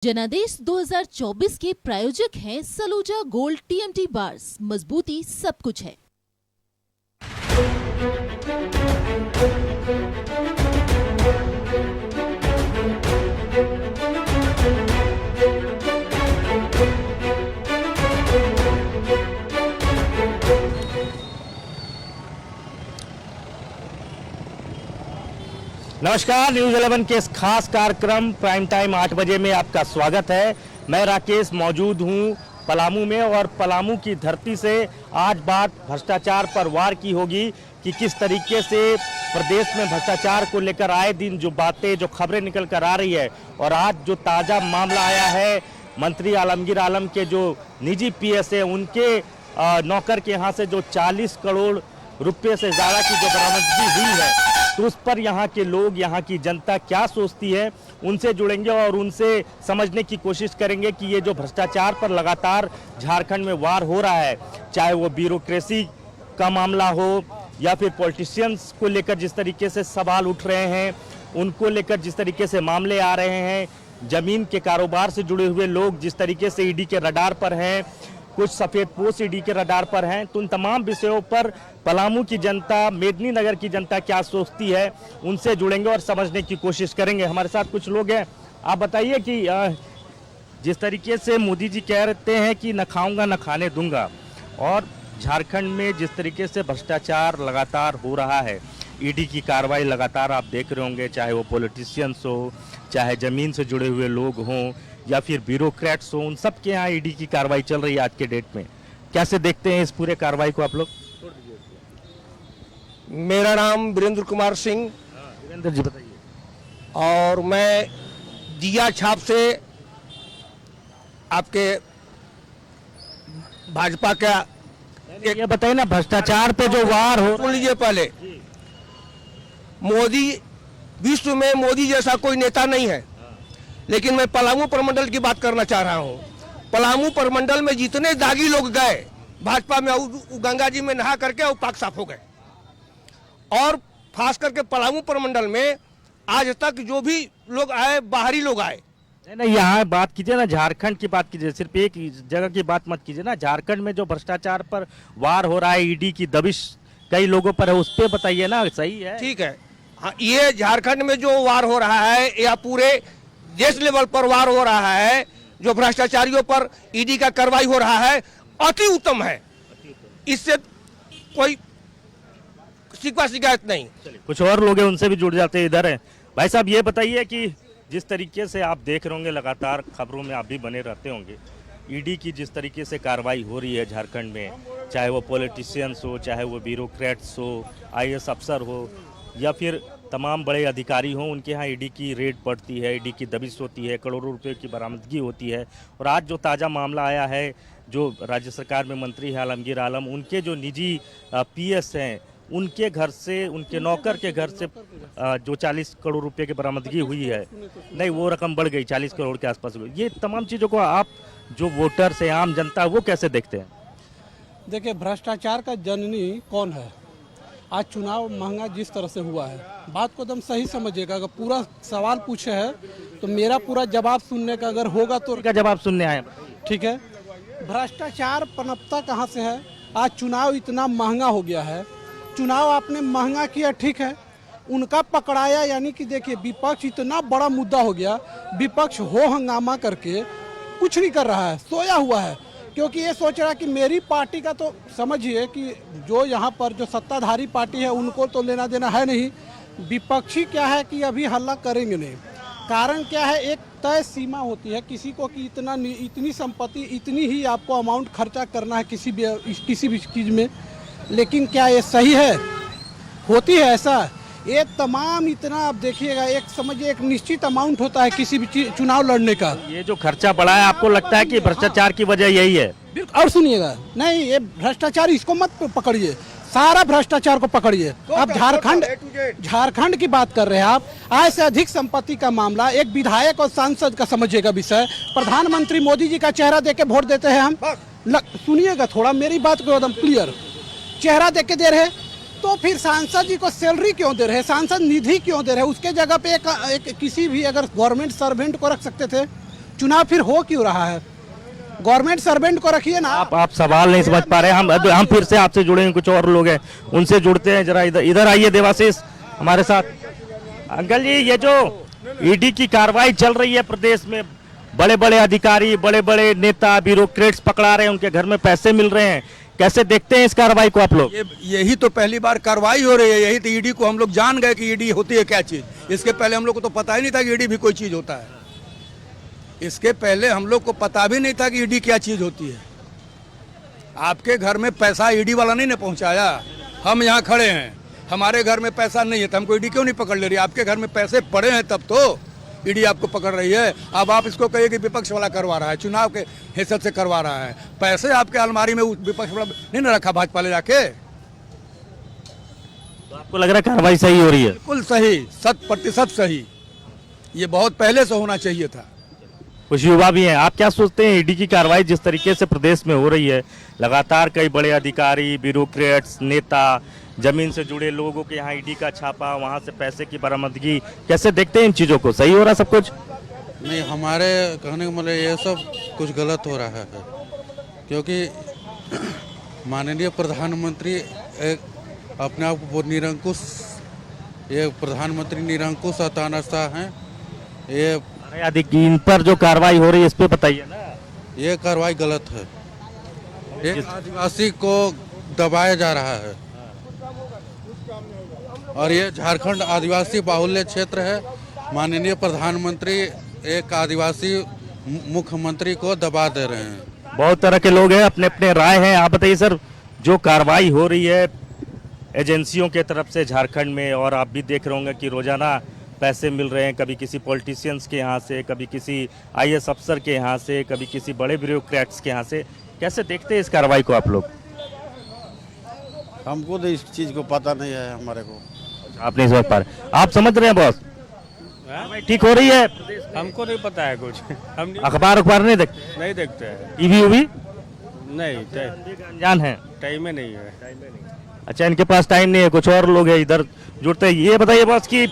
जनादेश 2024 के प्रायोजक हैं सलूजा गोल्ड टीएमटी बार्स। मजबूती सब कुछ है। नमस्कार, न्यूज़ 11 के इस खास कार्यक्रम प्राइम टाइम 8 बजे में आपका स्वागत है। मैं राकेश मौजूद हूं पलामू में और पलामू की धरती से आज बात भ्रष्टाचार पर वार की होगी कि किस तरीके से प्रदेश में भ्रष्टाचार को लेकर आए दिन जो बातें जो खबरें निकल कर आ रही है और आज जो ताज़ा मामला आया है मंत्री आलमगीर आलम के जो निजी पीएस है उनके नौकर के यहाँ से जो 40 करोड़ रुपये से ज़्यादा की जो बरामदगी हुई है, तो उस पर यहाँ के लोग, यहाँ की जनता क्या सोचती है, उनसे जुड़ेंगे और उनसे समझने की कोशिश करेंगे कि ये जो भ्रष्टाचार पर लगातार झारखंड में वार हो रहा है, चाहे वो ब्यूरोक्रेसी का मामला हो या फिर पॉलिटिशियंस को लेकर जिस तरीके से सवाल उठ रहे हैं, उनको लेकर जिस तरीके से मामले आ रहे हैं, ज़मीन के कारोबार से जुड़े हुए लोग जिस तरीके से ईडी के रडार पर हैं, कुछ सफ़ेद पोस्ट ईडी के रडार पर हैं, तो उन तमाम विषयों पर पलामू की जनता, मेदिनीनगर की जनता क्या सोचती है, उनसे जुड़ेंगे और समझने की कोशिश करेंगे। हमारे साथ कुछ लोग हैं। आप बताइए कि जिस तरीके से मोदी जी कह रहे हैं कि न खाऊंगा न खाने दूंगा, और झारखंड में जिस तरीके से भ्रष्टाचार लगातार हो रहा है, ईडी की कार्रवाई लगातार आप देख रहे होंगे, चाहे वो पॉलिटिशियंस हो, चाहे ज़मीन से जुड़े हुए लोग हों या फिर ब्यूरोक्रेट्स हो, उन सब के यहाँ ईडी की कार्रवाई चल रही है आज के डेट में। कैसे देखते हैं इस पूरे कार्रवाई को आप लोग? मेरा नाम वीरेंद्र कुमार सिंह। वीरेंद्र जी बताइए। और मैं दिया छाप से आपके भाजपा का ये बताइए ना, भ्रष्टाचार पे जो वार हो, सुन लीजिए पहले। मोदी, विश्व में मोदी जैसा कोई नेता नहीं है, लेकिन मैं पलामू प्रमंडल की बात करना चाह रहा हूं। पलामू प्रमंडल में जितने दागी लोग गए भाजपा में, गंगा जी में नहा करके वो पाक साफ हो गए। और खास करके पलामू प्रमंडल में आज तक जो भी लोग आए, बाहरी लोग आए। नहीं, यहाँ बात कीजिए ना, झारखंड की बात कीजिए, सिर्फ एक जगह की बात मत कीजिए ना। झारखंड में जो भ्रष्टाचार पर वार हो रहा है, ईडी की दबिश कई लोगों पर है, उस पर बताइए ना। सही है, ठीक है। हाँ, ये झारखंड में जो वार हो रहा है या पूरे देश लेवल पर वार हो रहा है, जो भ्रष्टाचारियों पर ईडी का कार्रवाई हो रहा है, अति उत्तम है। इससे कोई शिकवा शिकायत नहीं। कुछ और लोग हैं, उनसे भी जुड़ जाते हैं। इधर है भाई साहब, ये बताइए कि जिस तरीके से आप देख रहे होंगे, लगातार खबरों में आप भी बने रहते होंगे, ईडी की जिस तरीके से कार्रवाई हो रही है झारखंड में, चाहे वो पॉलिटिशियंस हो, चाहे वो ब्यूरोक्रेट्स हो, आईएएस अफसर हो या फिर तमाम बड़े अधिकारी हों, उनके यहाँ ईडी की रेड पड़ती है, ईडी की दबिश होती है, करोड़ों रुपए की बरामदगी होती है। और आज जो ताज़ा मामला आया है, जो राज्य सरकार में मंत्री है आलमगीर आलम, उनके जो निजी पीएस हैं, उनके घर से, उनके नौकर के घर से जो 40 करोड़ रुपए की बरामदगी हुई है, नहीं वो रकम बढ़ गई, 40 करोड़ के आसपास हुई। ये तमाम चीज़ों को आप जो वोटर्स हैं, आम जनता, वो कैसे देखते हैं? देखिए, भ्रष्टाचार का जननी कौन है? आज चुनाव महंगा जिस तरह से हुआ है, बात को एकदम सही समझिएगा। अगर पूरा सवाल पूछे है तो मेरा पूरा जवाब सुनने का अगर होगा तो का जवाब सुनने आए, ठीक है। भ्रष्टाचार पनपता कहाँ से है? आज चुनाव इतना महंगा हो गया है, चुनाव आपने महंगा किया, ठीक है, उनका पकड़ाया, यानी कि देखिए विपक्ष इतना बड़ा मुद्दा हो गया, विपक्ष हो हंगामा करके कुछ नहीं कर रहा है, सोया हुआ है, क्योंकि ये सोच रहा है कि मेरी पार्टी का, तो समझिए कि जो यहाँ पर जो सत्ताधारी पार्टी है उनको तो लेना देना है नहीं, विपक्षी क्या है कि अभी हल्ला करेंगे नहीं। कारण क्या है, एक तय सीमा होती है किसी को कि इतनी संपत्ति, इतनी ही आपको अमाउंट खर्चा करना है किसी भी चीज़ में। लेकिन क्या ये सही है? होती है ऐसा? ये तमाम इतना आप देखिएगा, एक समझिए एक निश्चित अमाउंट होता है किसी भी चुनाव लड़ने का। ये जो खर्चा बढ़ा है, आपको लगता है कि भ्रष्टाचार की वजह यही है? और सुनिएगा, नहीं, ये भ्रष्टाचार इसको मत पकड़िए, सारा भ्रष्टाचार को पकड़िए। आप झारखंड की बात कर रहे हैं, आप आय से अधिक संपत्ति का मामला एक विधायक और सांसद का समझिएगा विषय। प्रधानमंत्री मोदी जी का चेहरा देख के वोट देते हैं हम। सुनिएगा थोड़ा, मेरी बात को एकदम क्लियर, चेहरा देख के दे रहे, तो फिर सांसद जी को सैलरी क्यों दे रहे? सांसद निधि क्यों दे रहे? उसके जगह पे एक किसी भी अगर गवर्नमेंट सर्वेंट को रख सकते थे, चुनाव फिर हो क्यों रहा है? गवर्नमेंट सर्वेंट को रखिए ना। आप सवाल नहीं समझ पा रहे। हम फिर से आपसे जुड़े हैं, कुछ और लोग हैं उनसे जुड़ते हैं। जरा इधर आइए देवाशीष हमारे साथ। अंकल जी, ये जो ईडी की कार्रवाई चल रही है प्रदेश में, बड़े बड़े अधिकारी, बड़े बड़े नेता, ब्यूरोक्रेट्स पकड़ा रहे हैं, उनके घर में पैसे मिल रहे हैं, कैसे देखते हैं इस कार्रवाई को आप लोग? यही तो पहली बार कार्रवाई हो रही है। यही तो ईडी को हम लोग जान गए कि ईडी होती है क्या चीज। इसके पहले हम लोग को तो पता ही नहीं था कि ईडी भी कोई चीज होता है। इसके पहले हम लोग को पता भी नहीं था कि ईडी क्या चीज होती है। आपके घर में पैसा ईडी वाला नहीं ना पहुंचाया। हम यहाँ खड़े हैं, हमारे घर में पैसा नहीं है तो हमको ईडी क्यों नहीं पकड़ ले रही? आपके घर में पैसे पड़े हैं तब तो ईडी आपको पकड़ रही है। अब आप इसको कहिए कि विपक्ष वाला करवा रहा है, चुनाव के हैसियत से करवा रहा है। पैसे आपके अलमारी में विपक्ष वाला नहीं ना रखा भाजपा ले जाके। तो आपको लग रहा है कार्रवाई सही हो रही है? बिल्कुल सही, 100% सही। ये बहुत पहले से होना चाहिए था। कुछ युवा भी हैं, आप क्या सोचते हैं ईडी की कार्रवाई जिस तरीके से प्रदेश में हो रही है, लगातार कई बड़े अधिकारी, ब्यूरोक्रेट्स, नेता, जमीन से जुड़े लोगों के यहाँ ईडी का छापा, वहाँ से पैसे की बरामदगी, कैसे देखते हैं इन चीजों को? सही हो रहा सब कुछ? नहीं, हमारे कहने का मतलब ये सब कुछ गलत हो रहा है, क्योंकि माननीय प्रधानमंत्री एक अपने आप को निरंकुश, ये प्रधानमंत्री निरंकुश तानाशाह हैं। ये अरे इन पर जो कार्रवाई हो रही है इस पे बताइए ना। ये कार्रवाई गलत है। एक आदिवासी को दबाया जा रहा है और ये झारखंड आदिवासी बाहुल्य क्षेत्र है। माननीय प्रधानमंत्री एक आदिवासी मुख्यमंत्री को दबा दे रहे हैं। बहुत तरह के लोग हैं, अपने अपने राय हैं। आप बताइए सर, जो कार्रवाई हो रही है एजेंसियों के तरफ से झारखंड में, और आप भी देख रहे होंगे कि रोजाना पैसे मिल रहे हैं, कभी किसी पॉलिटिशियंस के यहाँ से, कभी किसी आईएएस अफसर के यहाँ से, कभी किसी बड़े ब्यूरोक्रेट्स के यहाँ से, कैसे देखते हैं इस कार्रवाई को आप लोग? हमको तो इस चीज को पता नहीं है, हमारे को। आप नहीं समझ पा रहे, आप समझ रहे हैं बॉस? ठीक हो रही है? हमको नहीं पता है कुछ। हम अखबार नहीं देखते? नहीं देखते हैं। टीवी उवी नहीं, अनजान है, टाइम में नहीं है। अच्छा, इनके पास टाइम नहीं है। कुछ और लोग हैं इधर जुड़ते हैं। ये बताइए बॉस कि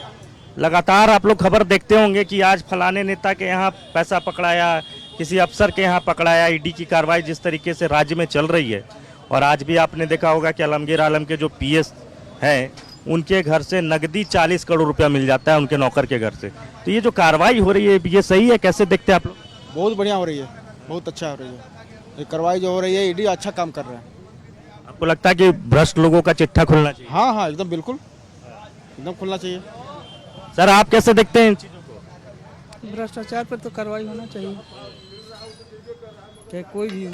लगातार आप लोग खबर देखते होंगे कि आज फलाने नेता के यहाँ पैसा पकड़ाया, किसी अफसर के यहाँ पकड़ाया। ईडी की कार्रवाई जिस तरीके से राज्य में चल रही है, और आज भी आपने देखा होगा कि आलमगीर आलम के जो पीएस हैं उनके घर से नकदी 40 करोड़ रुपया मिल जाता है, उनके नौकर के घर से। तो ये जो कार्रवाई हो रही है ये सही है? कैसे देखते हैं आप लोग? बहुत बढ़िया हो रही है, बहुत अच्छा हो रही है। ये कार्रवाई जो हो रही है, ईडी अच्छा काम कर रहा है। आपको लगता है कि भ्रष्ट लोगों का चिट्ठा खुलना चाहिए? हाँ हाँ, एकदम बिल्कुल, एकदम खुलना चाहिए। सर, आप कैसे देखते हैं इन चीजों को? भ्रष्टाचार पर तो कार्रवाई होना चाहिए, चाहे कोई भी हो।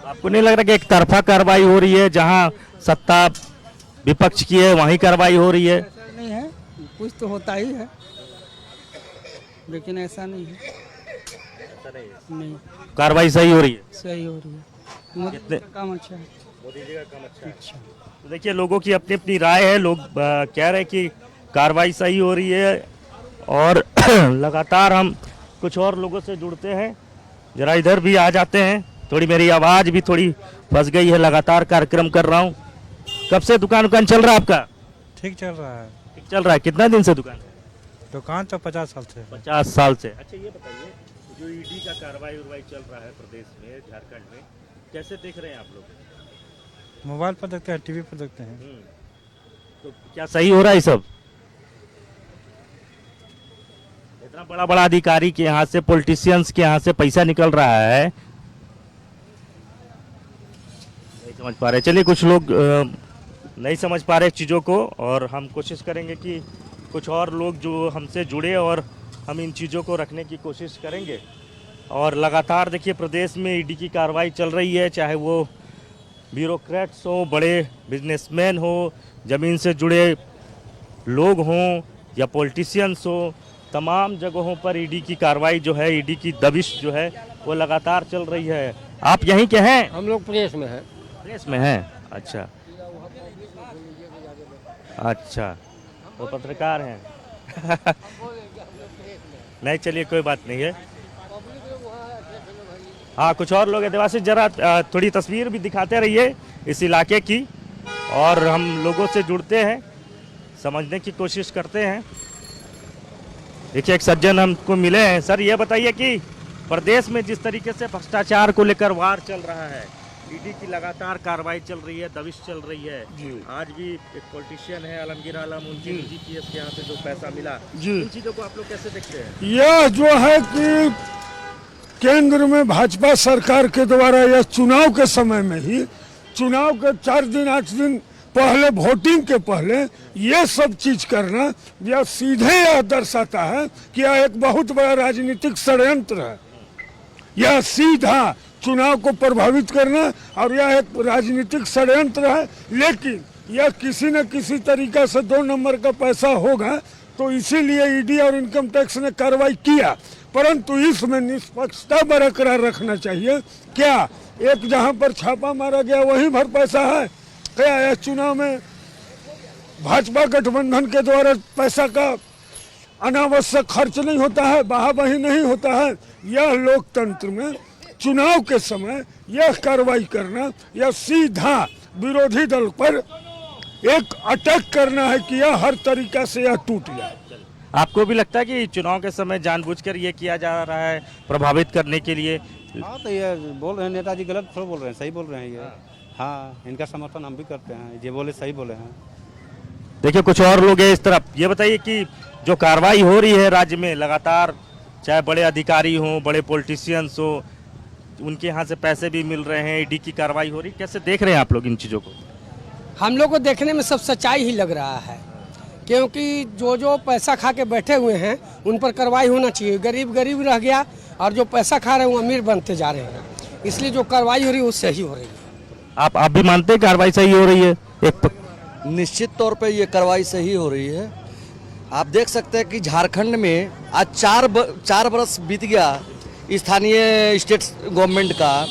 आपको नहीं लग रहा कि एक तरफा कार्रवाई हो रही है, जहां सत्ता विपक्ष की है वहीं कार्रवाई हो रही है? ऐसा नहीं है, कुछ तो होता ही है, लेकिन ऐसा नहीं है। नहीं, कार्रवाई सही हो रही है? सही हो रही है। मोदी जी का काम अच्छा है। मोदी जी का काम अच्छा है। तो देखिए, लोगों की अपनी अपनी राय है। लोग कह रहे हैं कि कार्रवाई सही हो रही है, और लगातार हम कुछ और लोगों से जुड़ते हैं। जरा इधर भी आ जाते हैं। थोड़ी मेरी आवाज़ भी थोड़ी फंस गई है, लगातार कार्यक्रम कर रहा हूँ। कब से दुकान चल रहा है आपका? ठीक चल रहा है। ठीक चल रहा है। कितना दिन से दुकान? दुकान तो 50 साल से। 50 साल से। अच्छा, ये बताइए, जो ईडी का कार्रवाई चल रहा है प्रदेश में, झारखंड में, कैसे देख रहे हैं आप लोग? मोबाइल पर देखते हैं, टीवी पर देखते हैं। तो क्या सही हो रहा है सब? इतना बड़ा बड़ा अधिकारी के यहाँ से, पॉलिटिशियंस के यहाँ से पैसा निकल रहा है, नहीं समझ पा रहे। चलिए, कुछ लोग नहीं समझ पा रहे चीज़ों को, और हम कोशिश करेंगे कि कुछ और लोग जो हमसे जुड़े और हम इन चीज़ों को रखने की कोशिश करेंगे। और लगातार देखिए, प्रदेश में ईडी की कार्रवाई चल रही है, चाहे वो ब्यूरोक्रेट्स हो, बड़े बिजनेसमैन हो, ज़मीन से जुड़े लोग हों, या पॉलिटिशियंस हो, तमाम जगहों पर ईडी की कार्रवाई जो है, ईडी की दबिश जो है वो लगातार चल रही है। आप यहीं के हैं? हम लोग प्रेस में हैं। प्रेस में हैं? अच्छा अच्छा, वो पत्रकार हैं। नहीं, चलिए, कोई बात नहीं है। हाँ, कुछ और लोग हैं। देवाशीष, जरा थोड़ी तस्वीर भी दिखाते रहिए इस इलाके की, और हम लोगों से जुड़ते हैं, समझने की कोशिश करते हैं। देखिए एक सज्जन हमको मिले हैं। सर ये बताइए कि प्रदेश में जिस तरीके से भ्रष्टाचार को लेकर वार चल रहा है, ईडी की लगातार कार्रवाई चल रही है, दबिश चल रही है, आज भी एक पॉलिटिशियन है आलमगीर आलम, उनके निजी पीएस के यहाँ से जो पैसा मिला, इन चीजों को आप लोग कैसे देखते हैं? यह जो है कि केंद्र में भाजपा सरकार के द्वारा यह चुनाव के समय में ही, चुनाव के 4 दिन 8 दिन पहले, वोटिंग के पहले ये सब चीज करना, यह सीधे यह दर्शाता है कि यह एक बहुत बड़ा राजनीतिक षड्यंत्र है। यह सीधा चुनाव को प्रभावित करना और यह एक राजनीतिक षड्यंत्र है। लेकिन यह किसी न किसी तरीका से 2 नंबर का पैसा होगा, तो इसीलिए ईडी और इनकम टैक्स ने कार्रवाई किया। परंतु इसमें निष्पक्षता बरकरार रखना चाहिए। क्या एक जहां पर छापा मारा गया वहीं भर पैसा है? क्या यह चुनाव में भाजपा गठबंधन के द्वारा पैसा का अनावश्यक खर्च नहीं होता है, बहाबही नहीं होता है? यह लोकतंत्र में चुनाव के समय यह कार्रवाई करना, यह सीधा विरोधी दल पर एक अटैक करना है कि यह हर तरीका से यह टूट जाए। आपको भी लगता है कि चुनाव के समय जानबूझकर ये किया जा रहा है प्रभावित करने के लिए? हाँ, तो ये बोल रहे हैं नेताजी गलत थोड़ा बोल रहे हैं, सही बोल रहे हैं ये। हाँ, इनका समर्थन हम भी करते हैं, ये बोले सही बोले हैं। देखिए कुछ और लोग हैं इस तरफ। ये बताइए कि जो कार्रवाई हो रही है राज्य में लगातार, चाहे बड़े अधिकारी हों, बड़े पॉलिटिशियंस हो, उनके यहाँ से पैसे भी मिल रहे हैं, ईडी की कार्रवाई हो रही, कैसे देख रहे हैं आप लोग इन चीज़ों को? हम लोग को देखने में सब सच्चाई ही लग रहा है, क्योंकि जो पैसा खा के बैठे हुए हैं उन पर कार्रवाई होना चाहिए। गरीब गरीब रह गया और जो पैसा खा रहे हैं वो अमीर बनते जा रहे हैं, इसलिए जो कार्रवाई हो रही है वो सही हो रही है। आप भी मानते हैं कार्रवाई सही हो रही है? निश्चित तौर पे ये कार्रवाई सही हो रही है। आप देख सकते हैं कि झारखंड में आज 4 बरस बीत गया स्थानीय स्टेट गवर्नमेंट का,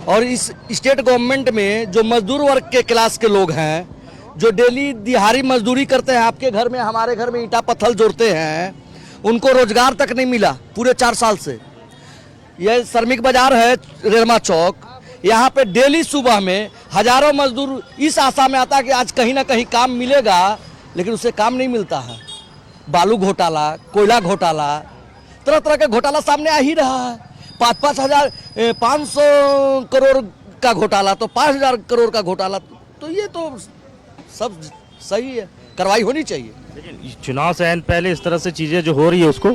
और इस स्टेट गवर्नमेंट में जो मजदूर वर्ग के क्लास के लोग हैं, जो डेली दिहाड़ी मजदूरी करते हैं, आपके घर में हमारे घर में ईंटा पत्थर जोड़ते हैं, उनको रोजगार तक नहीं मिला पूरे 4 साल से। यह श्रमिक बाजार है रेलमा चौक, यहाँ पे डेली सुबह में हजारों मजदूर इस आशा में आता है कि आज कहीं ना कहीं काम मिलेगा, लेकिन उसे काम नहीं मिलता है। बालू घोटाला, कोयला घोटाला, तरह तरह का घोटाला सामने आ ही रहा है। 500 करोड़ का घोटाला, तो 5000 करोड़ का घोटाला, तो ये तो सब सही है, कार्रवाई होनी चाहिए। लेकिन चुनाव से एन पहले इस तरह से चीजें जो हो रही है, उसको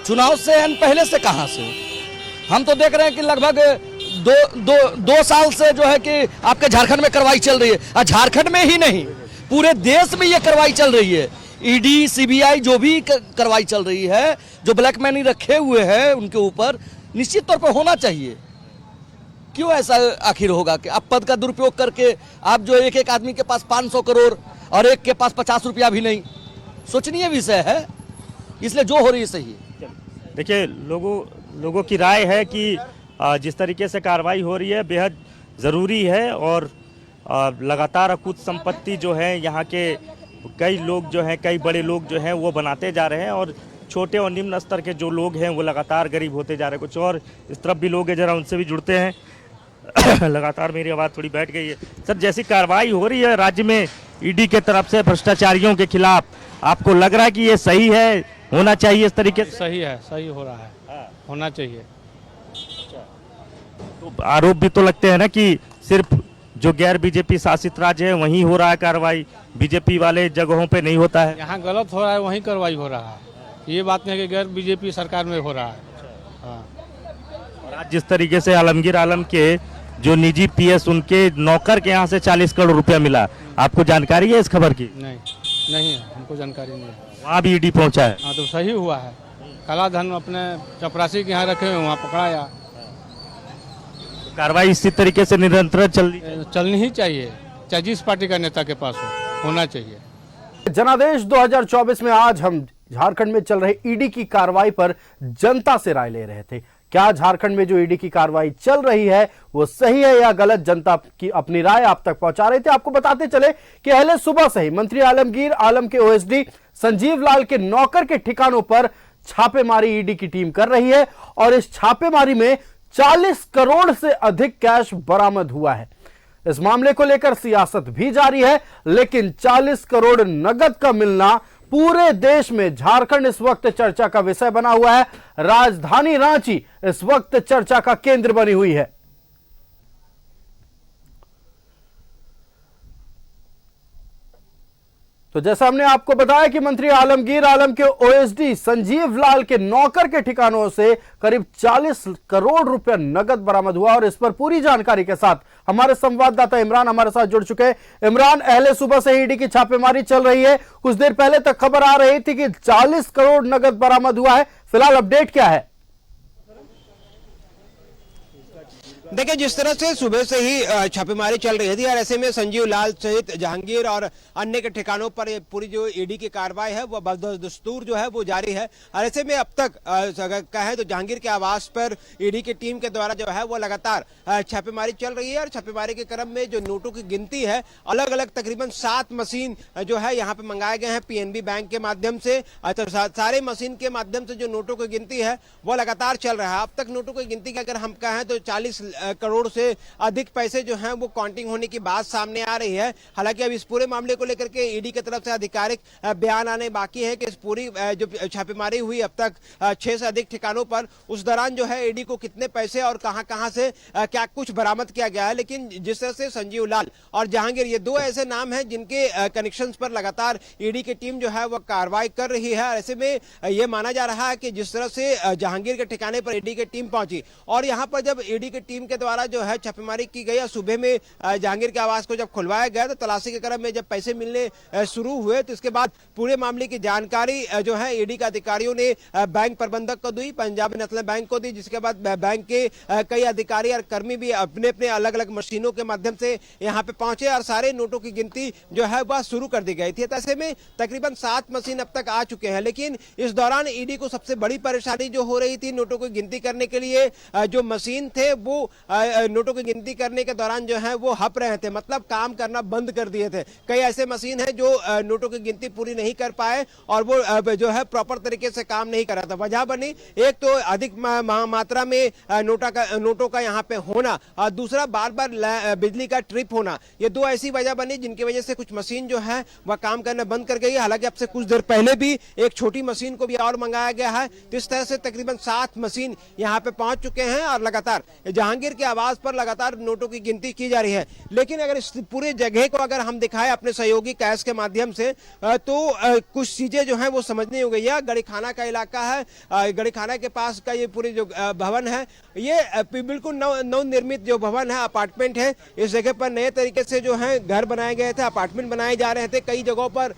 चुनाव से एन पहले से कहां से? हम तो देख रहे हैं कि लगभग दो साल से जो है कि आपके झारखंड में कार्रवाई चल रही है, और झारखंड में ही नहीं पूरे देश में ये कार्रवाई चल रही है। ईडी, सीबीआई जो भी कार्रवाई चल रही है, जो ब्लैक मनी रखे हुए हैं उनके ऊपर निश्चित तौर पर होना चाहिए। क्यों ऐसा आखिर होगा कि आप पद का दुरुपयोग करके आप जो एक आदमी के पास 500 करोड़ और एक के पास 50 रुपया भी नहीं, सोचनीय विषय है। इसलिए जो हो रही है सही है। देखिए लोगों की राय है कि जिस तरीके से कार्रवाई हो रही है बेहद ज़रूरी है, और लगातार कुछ संपत्ति जो है यहाँ के कई लोग जो हैं, कई बड़े लोग जो हैं वो बनाते जा रहे हैं, और छोटे और निम्न स्तर के जो लोग हैं वो लगातार गरीब होते जा रहे हैं। कुछ और इस तरफ भी लोग हैं, जरा उनसे भी जुड़ते हैं। लगातार मेरी आवाज़ थोड़ी बैठ गई है। सर, जैसी कार्रवाई हो रही है राज्य में ईडी के तरफ से भ्रष्टाचारियों के खिलाफ, आपको लग रहा है कि ये सही है, होना चाहिए इस तरीके से? सही है, सही हो रहा है, होना चाहिए। तो आरोप भी तो लगते हैं ना कि सिर्फ जो गैर बीजेपी शासित राज्य है वहीं हो रहा है कार्रवाई, बीजेपी वाले जगहों पे नहीं होता है। यहाँ गलत हो रहा है, वहीं कार्रवाई हो रहा है। ये बात नहीं है कि गैर बीजेपी सरकार में हो रहा है। हाँ। और आज जिस तरीके से आलमगीर आलम के जो निजी पीएस, उनके नौकर के यहाँ से 40 करोड़ रुपया मिला, आपको जानकारी है इस खबर की? नहीं है, हमको जानकारी नहीं है। वहाँ भी ईडी पहुँचा है? हाँ, तो सही हुआ है। काला धन अपने चपरासी के यहाँ रखे हुए, वहाँ पकड़ाया। कार्रवाई इसी तरीके से निरंतर चलनी ही चाहिए, चाहे जिस पार्टी का नेता के पास होना चाहिए। जनादेश 2024 में आज हम झारखंड में चल रहे ईडी की कार्रवाई पर जनता से राय ले रहे थे। क्या झारखंड में जो ईडी की कार्रवाई चल रही है वो सही है या गलत? जनता की अपनी राय आप तक पहुंचा रहे थे। आपको बताते चले कि पहले सुबह से ही मंत्री आलमगीर आलम के ओएसडी संजीव लाल के नौकर के ठिकानों पर छापेमारी ईडी की टीम कर रही है, और इस छापेमारी में 40 करोड़ से अधिक कैश बरामद हुआ है। इस मामले को लेकर सियासत भी जारी है, लेकिन 40 करोड़ नगद का मिलना पूरे देश में झारखंड इस वक्त चर्चा का विषय बना हुआ है। राजधानी रांची इस वक्त चर्चा का केंद्र बनी हुई है। तो जैसा हमने आपको बताया कि मंत्री आलमगीर आलम के ओएसडी संजीव लाल के नौकर के ठिकानों से करीब 40 करोड़ रुपया नगद बरामद हुआ और इस पर पूरी जानकारी के साथ हमारे संवाददाता इमरान हमारे साथ जुड़ चुके हैं। इमरान, अहले सुबह से ईडी की छापेमारी चल रही है। कुछ देर पहले तक खबर आ रही थी कि 40 करोड़ नगद बरामद हुआ है। फिलहाल अपडेट क्या है? देखिए, जिस तरह से सुबह से ही छापेमारी चल रही थी और ऐसे में संजीव लाल सहित जहांगीर और अन्य के ठिकानों पर पूरी जो ईडी की कार्रवाई है वो बदस्तूर जो है वो जारी है। और ऐसे में अब तक कहें तो जहांगीर के आवास पर ईडी की टीम के द्वारा जो है वो लगातार छापेमारी चल रही है। और छापेमारी के क्रम में जो नोटों की गिनती है, अलग अलग तकरीबन 7 मशीन जो है यहाँ पे मंगाए गए हैं पीएनबी बैंक के माध्यम से। सारे मशीन के माध्यम से जो नोटों की गिनती है वो लगातार चल रहा है। अब तक नोटों की गिनती की अगर हम कहें तो 40 करोड़ से अधिक पैसे जो हैं वो काउंटिंग होने की बात सामने आ रही है। हालांकि अब इस पूरे मामले को लेकर के ईडी की तरफ से आधिकारिक बयान आने बाकी है कि इस पूरी जो छापेमारी हुई अब तक 6 से अधिक ठिकानों पर, उस दौरान जो है ईडी को कितने पैसे और कहां से क्या कुछ बरामद किया गया है। लेकिन जिस तरह से संजीव लाल और जहांगीर, ये 2 ऐसे नाम हैं जिनके कनेक्शंस पर लगातार ईडी की टीम जो है वो कार्रवाई कर रही है। ऐसे में यह माना जा रहा है कि जिस तरह से जहांगीर के ठिकाने पर ईडी की टीम पहुंची और यहां पर जब ईडी की टीम के द्वारा जो है छापेमारी की गई, सुबह में जहांगीर के आवास को जब खुलवाया गया तो तलाशी के क्रम में जब पैसे मिलने शुरू हुए तो इसके बाद पूरे मामले की जानकारी जो है ईडी के अधिकारियों ने बैंक प्रबंधक को दी, पंजाब नेशनल बैंक को दी, जिसके बाद बैंक के कई अधिकारी और कर्मी भी अपने अपने अलग अलग मशीनों के माध्यम से यहाँ पे पहुंचे और सारे नोटों की गिनती जो है वह शुरू कर दी गई थी। तो ऐसे में तकरीबन 7 मशीन अब तक आ चुके हैं। लेकिन इस दौरान ईडी को सबसे बड़ी परेशानी जो हो रही थी नोटों की गिनती करने के लिए, जो मशीन थे वो नोटों की गिनती करने के दौरान जो है वो हप रहे थे, मतलब काम करना बंद कर दिए थे। कई ऐसे मशीन है जो नोटों की गिनती पूरी नहीं कर पाए और वो जो है प्रॉपर तरीके से काम नहीं कर रहा था। वजह बनी एक तो अधिक मात्रा में नोटों का यहाँ पे होना और दूसरा बार बार बिजली का ट्रिप होना। ये 2 ऐसी वजह बनी जिनकी वजह से कुछ मशीन जो है वह काम करना बंद कर गई। हालांकि अब से कुछ देर पहले भी एक छोटी मशीन को भी और मंगाया गया है। तो इस तरह से तकरीबन 7 मशीन यहाँ पे पहुंच चुके हैं और लगातार जहांगीर के आवास पर लगातार नोटों की गिनती की जा रही है। लेकिन अगर इस पूरे जगह को अगर हम दिखाएं अपने सहयोगी कैश के माध्यम से तो कुछ चीजें जो हैं वो समझनी हो गई है। गड़ीखाना का इलाका है, गड़ीखाना के पास का ये पूरी जो भवन है ये बिल्कुल नवनिर्मित जो भवन है, अपार्टमेंट है। इस जगह पर नए तरीके से जो है घर बनाए गए थे, अपार्टमेंट बनाए जा रहे थे। कई जगहों पर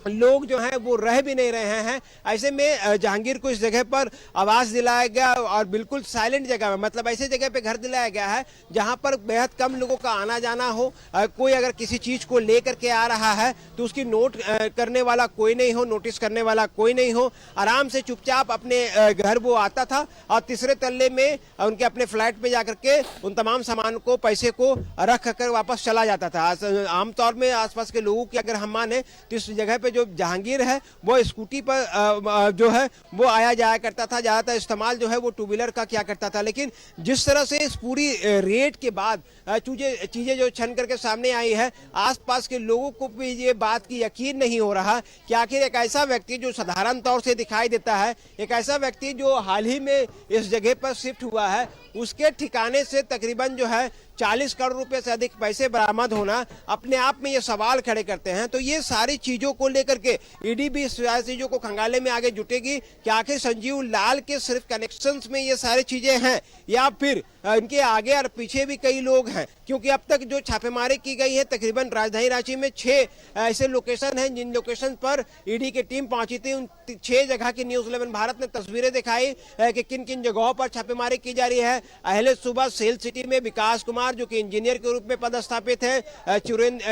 लोग जो हैं वो रह भी नहीं रहे हैं। ऐसे में जहांगीर को इस जगह पर आवास दिलाया गया और बिल्कुल साइलेंट जगह में, मतलब ऐसे जगह पे घर दिलाया गया है जहां पर बेहद कम लोगों का आना जाना हो। कोई अगर किसी चीज को लेकर के आ रहा है तो उसकी नोट करने वाला कोई नहीं हो, नोटिस करने वाला कोई नहीं हो। आराम से चुपचाप अपने घर वो आता था और तीसरे तल्ले में उनके अपने फ्लैट में जाकर के उन तमाम सामान को, पैसे को रख कर वापस चला जाता था। आमतौर में आसपास के लोगों की अगर हम माने तो इस जगह पे जो जहांगीर है वो स्कूटी पर जो है वो आया जाया करता था। ज्यादातर इस्तेमाल जो है वो 2 व्हीलर का किया करता था। लेकिन जिस तरह से इस पूरी रेड के बाद चीजें जो छन करके सामने आई है, आसपास के लोगों को भी ये बात की यकीन नहीं हो रहा कि आखिर एक ऐसा व्यक्ति जो साधारण तौर से दिखाई देता है, एक ऐसा व्यक्ति जो हाल ही में इस जगह पर शिफ्ट हुआ है, उसके ठिकाने से तकरीबन जो है 40 करोड़ रुपए से अधिक पैसे बरामद होना अपने आप में ये सवाल खड़े करते हैं। तो ये सारी चीजों को लेकर के ईडी भी इस चीजों को खंगालने में आगे जुटेगी कि आखिर संजीव लाल के सिर्फ कनेक्शंस में ये सारी चीजें हैं या फिर इनके आगे और पीछे भी कई लोग हैं। क्योंकि अब तक जो छापेमारी की गई है तकरीबन राजधानी रांची में 6 ऐसे लोकेशन हैं जिन लोकेशन पर ईडी की टीम पहुंची थी। उन 6 जगह की न्यूज 11 भारत ने तस्वीरें दिखाई कि किन किन जगहों पर छापेमारी की जा रही है। अहले सुबह सेल सिटी में विकास कुमार जो कि इंजीनियर के रूप में पदस्थापित है,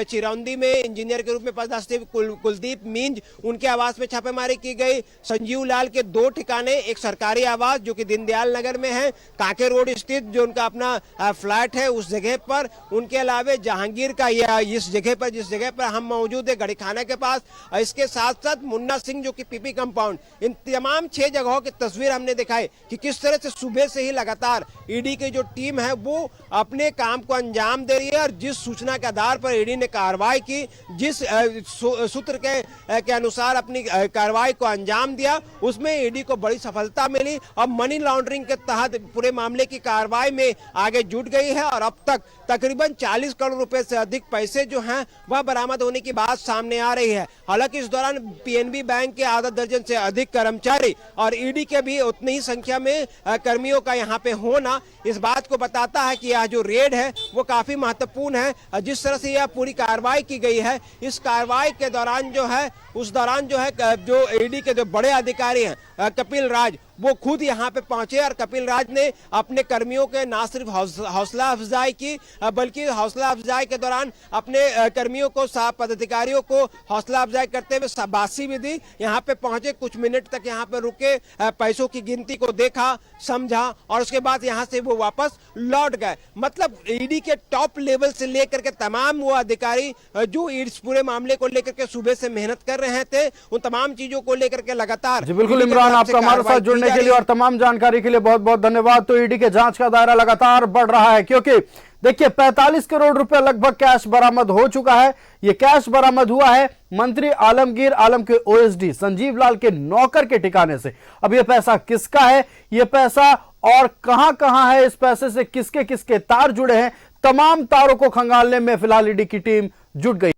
चिरौंदी में इंजीनियर के रूप में पदस्थापित कुलदीप मींज, उनके आवास में छापेमारी की गई। संजीव लाल के 2 ठिकाने, एक सरकारी आवास जो कि दीनदयाल नगर में है, कांके रोड स्थित जो उनका अपना फ्लैट है उस जगह पर, उनके अलावा जहांगीर का इस जगह पर जिस जगह पर हम मौजूद है गड़ीखाना के पास, इसके साथ साथ मुन्ना सिंह जो कि पीपी कंपाउंड, इन तमाम 6 जगहों की तस्वीर हमने दिखाई कि किस तरह से सुबह से ही लगातार ईडी की जो टीम है वो अपने काम को अंजाम दे रही है और जिस सूचना के आधार पर ईडी ने कार्रवाई की, जिस सूत्र के अनुसार अपनी कार्रवाई को अंजाम दिया, उसमें ईडी को बड़ी सफलता मिली और मनी लॉन्ड्रिंग के तहत पूरे मामले की कार्रवाई में आगे जुट गई है और अब तक तकरीबन 40 करोड़ रुपए से अधिक पैसे जो हैं वह बरामद होने की बात सामने आ रही है। हालांकि इस दौरान पीएनबी बैंक के आधा दर्जन से अधिक कर्मचारी और ईडी के भी उतनी ही संख्या में कर्मियों का यहाँ पे होना इस बात को बताता है कि यह जो रेड है वो काफी महत्वपूर्ण है। जिस तरह से यह पूरी कार्रवाई की गई है, इस कार्रवाई के दौरान जो है जो ईडी के जो बड़े अधिकारी हैं कपिल राज, वो खुद यहाँ पे पहुंचे और कपिल राज ने अपने कर्मियों के ना सिर्फ हौसला अफजाई की बल्कि हौसला अफजाई के दौरान अपने कर्मियों को पदाधिकारियों को हौसला अफजाई करते हुए शाबाशी भी दी। यहाँ पे पहुंचे, कुछ मिनट तक यहाँ पे रुके, पैसों की गिनती को देखा, समझा और उसके बाद यहाँ से वो वापस लौट गए। मतलब ईडी के टॉप लेवल से लेकर के तमाम वो अधिकारी जो इस पूरे मामले को लेकर के सुबह से मेहनत कर रहे थे, उन तमाम चीजों को लेकर के लगातार। जी बिल्कुल इमरान, आपका हमारे साथ जुड़ने के लिए और तमाम जानकारी के लिए बहुत बहुत धन्यवाद। तो ईडी के जांच का दायरा लगातार बढ़ रहा है क्योंकि देखिए 45 करोड़ रुपए लगभग कैश बरामद हो चुका है। यह कैश बरामद हुआ है मंत्री आलमगीर आलम के ओएसडी संजीव लाल के नौकर के ठिकाने से। अब यह पैसा किसका है, यह पैसा और कहां है, इस पैसे से किसके किसके तार जुड़े हैं, तमाम तारों को खंगालने में फिलहाल ईडी की टीम जुट गई।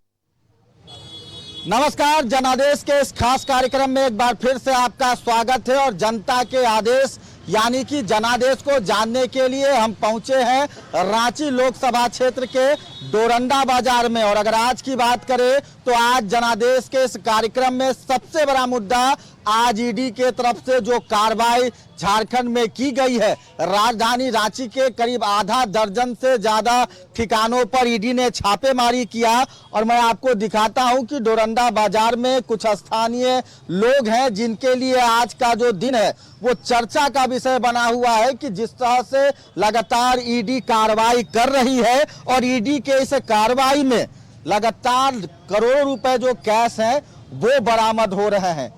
नमस्कार, जनादेश के इस खास कार्यक्रम में एक बार फिर से आपका स्वागत है और जनता के आदेश यानी कि जनादेश को जानने के लिए हम पहुंचे हैं रांची लोकसभा क्षेत्र के डोरंडा बाजार में। और अगर आज की बात करें तो आज जनादेश के इस कार्यक्रम में सबसे बड़ा मुद्दा आज ईडी के तरफ से जो कार्रवाई झारखंड में की गई है, राजधानी रांची के करीब आधा दर्जन से ज्यादा ठिकानों पर ईडी ने छापेमारी किया। और मैं आपको दिखाता हूं कि डोरंडा बाजार में कुछ स्थानीय लोग हैं जिनके लिए आज का जो दिन है वो चर्चा का विषय बना हुआ है कि जिस तरह से लगातार ईडी कार्रवाई कर रही है और ईडी के इस कार्रवाई में लगातार करोड़ों रुपए जो कैश है वो बरामद हो रहे हैं।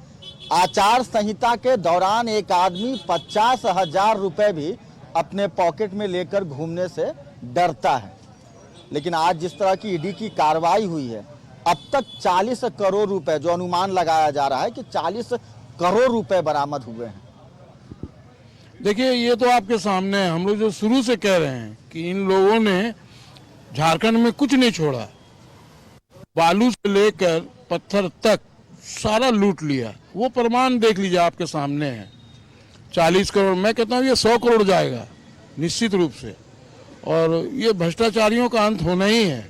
आचार संहिता के दौरान एक आदमी 50,000 रुपए भी अपने पॉकेट में लेकर घूमने से डरता है, लेकिन आज जिस तरह की ईडी की कार्रवाई हुई है, अब तक 40 करोड़ रुपए जो अनुमान लगाया जा रहा है कि 40 करोड़ रुपए बरामद हुए हैं। देखिए ये तो आपके सामने है, हम लोग जो शुरू से कह रहे हैं कि इन लोगों ने झारखंड में कुछ नहीं छोड़ा, बालू से लेकर पत्थर तक सारा लूट लिया। वो प्रमाण देख लीजिए, आपके सामने है। 40 करोड़, मैं कहता हूँ ये 100 करोड़ जाएगा निश्चित रूप से, और ये भ्रष्टाचारियों का अंत होना ही है।